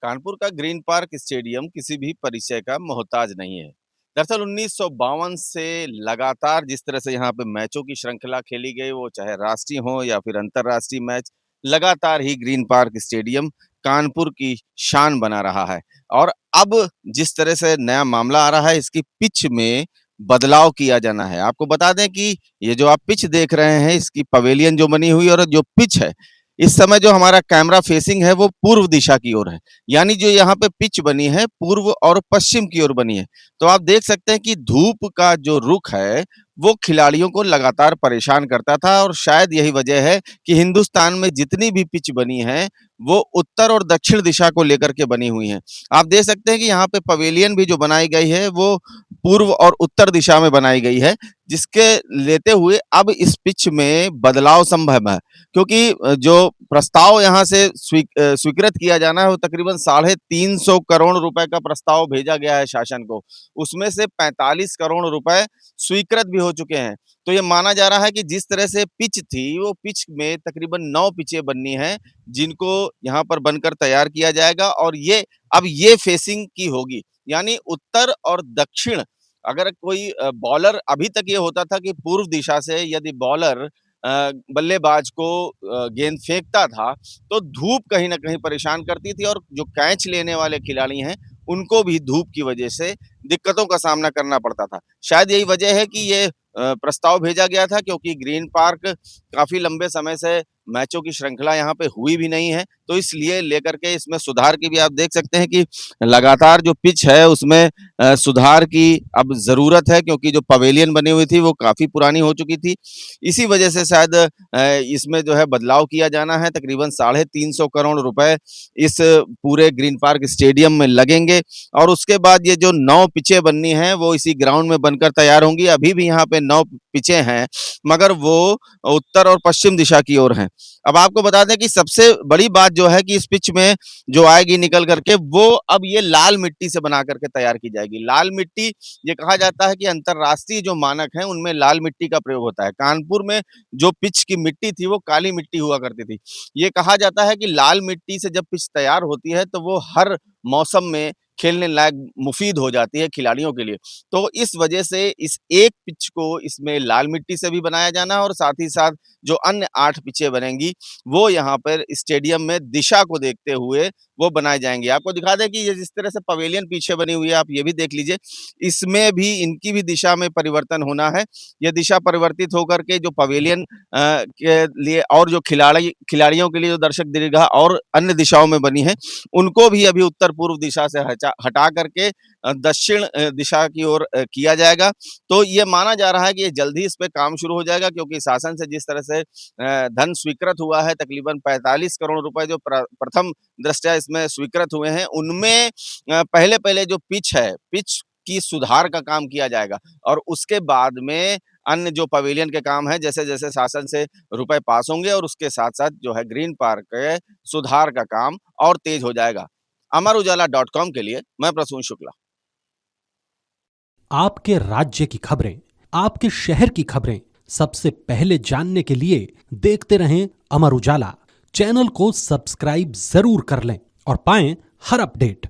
कानपुर का green park stadium किसी भी परिचय का मोहताज नहीं है। दरअसल 1952 से लगातार जिस तरह से यहाँ पे मैचों की श्रृंखला खेली गई, वो चाहे राष्ट्रीय हो या फिर अंतर्राष्ट्रीय मैच, लगातार ही ग्रीन पार्क स्टेडियम कानपुर की शान बना रहा है। और अब जिस तरह से नया मामला आ रहा है, इसकी पिच में बदलाव किया जाना है। आपको बता दें कि ये जो आप पिच देख रहे हैं, इसकी पवेलियन जो बनी हुई है और जो पिच है, इस समय जो हमारा कैमरा फेसिंग है वो पूर्व दिशा की ओर है। यानी जो यहाँ पे पिच बनी है पूर्व और पश्चिम की ओर बनी है। तो आप देख सकते हैं कि धूप का जो रुख है वो खिलाड़ियों को लगातार परेशान करता था और शायद यही वजह है कि हिंदुस्तान में जितनी भी पिच बनी है वो उत्तर और दक्षिण दिशा को लेकर के बनी हुई हैं। आप देख सकते हैं कि यहाँ पे पवेलियन भी जो बनाई गई है वो पूर्व और उत्तर दिशा में बनाई गई है, जिसके लेते हुए अब इस पिच में बदलाव संभव है। क्योंकि जो प्रस्ताव यहाँ से स्वीकृत किया जाना है वो तकरीबन 350 करोड़ रुपए का प्रस्ताव भेजा गया है शासन को। उसमें से 45 करोड़ रुपए स्वीकृत भी हो चुके हैं। तो ये माना जा रहा है कि जिस तरह से पिच थी, वो पिच में तकरीबन 9 पिचें बननी हैं, जिनको यहाँ पर बनकर तैयार किया जाएगा और अब ये फेसिंग की होगी। यानी उत्तर और दक्षिण, अगर कोई बॉलर, अभी तक ये होता था कि पूर्व दिशा से यदि बॉलर बल्लेबाज को गेंद फेंकता था, तो धूप कहीं न कहीं परेशान करती थी और जो कैच लेने वाले खिलाड़ी हैं, उनको भी धूप की वजह से दिक्कतों का सामना करना पड़ता था। शायद यही वजह है कि ये प्रस्ताव भेजा गया था, क्योंकि ग्रीन पार्क काफ़ी लंबे समय से मैचों की श्रृंखला यहाँ पे हुई भी नहीं है, तो इसलिए लेकर के इसमें सुधार की भी आप देख सकते हैं कि लगातार जो पिच है उसमें सुधार की अब ज़रूरत है, क्योंकि जो पवेलियन बनी हुई थी वो काफ़ी पुरानी हो चुकी थी। इसी वजह से शायद इसमें जो है बदलाव किया जाना है। तकरीबन 350 करोड़ रुपए इस पूरे ग्रीन पार्क स्टेडियम में लगेंगे और उसके बाद ये जो 9 पिचें बननी हैं वो इसी ग्राउंड में बनकर तैयार होंगी। अभी भी यहाँ पे 9 पिचें हैं, मगर वो उत्तर और पश्चिम दिशा की ओर हैं। अब आपको बता दें कि सबसे बड़ी बात जो है कि इस पिच में जो आएगी निकल करके, वो अब ये लाल मिट्टी से बना करके तैयार की जाएगी। लाल मिट्टी, ये कहा जाता है कि अंतर्राष्ट्रीय जो मानक हैं उनमें लाल मिट्टी का प्रयोग होता है। कानपुर में जो पिच की मिट्टी थी वो काली मिट्टी हुआ करती थी। ये कहा जाता है कि लाल मिट्टी से जब पिच तैयार होती है तो वो हर मौसम में खेलने लायक मुफीद हो जाती है खिलाड़ियों के लिए। तो इस वजह से इस एक पिच को इसमें लाल मिट्टी से भी बनाया जाना है और साथ ही साथ जो अन्य 8 पिचें बनेंगी वो यहाँ पर स्टेडियम में दिशा को देखते हुए वो बनाए जाएँगे। आपको दिखा दें कि ये जिस तरह से पवेलियन पीछे बनी हुई है, आप ये भी देख लीजिए, इसमें भी इनकी भी दिशा में परिवर्तन होना है। ये दिशा परिवर्तित होकर के जो पवेलियन के लिए और जो खिलाड़ियों के लिए जो दर्शक दीर्घा और अन्य दिशाओं में बनी है, उनको भी अभी उत्तर-पूर्व दिशा से हटा करके दक्षिण दिशा की ओर किया जाएगा। तो ये माना जा रहा है कि ये जल्द ही इस पे काम शुरू हो जाएगा, क्योंकि शासन से जिस तरह से धन स्वीकृत हुआ है, तकरीबन 45 करोड़ रुपए जो प्रथम दृष्टया इसमें स्वीकृत हुए हैं, उनमें पहले-पहले जो पिच है, पिच की सुधार का काम किया जाएगा और उसके बाद में अन्य जो पवेलियन के काम हैं, जैसे-जैसे शासन से रुपए पास होंगे और उसके साथ-साथ जो है ग्रीन पार्क के सुधार का काम और तेज हो जाएगा। अमर उजाला.com के लिए मैं प्रसून शुक्ला। आपके राज्य की खबरें, आपके शहर की खबरें सबसे पहले जानने के लिए देखते रहें अमर उजाला। चैनल को सब्सक्राइब जरूर कर लें और पाएं हर अपडेट।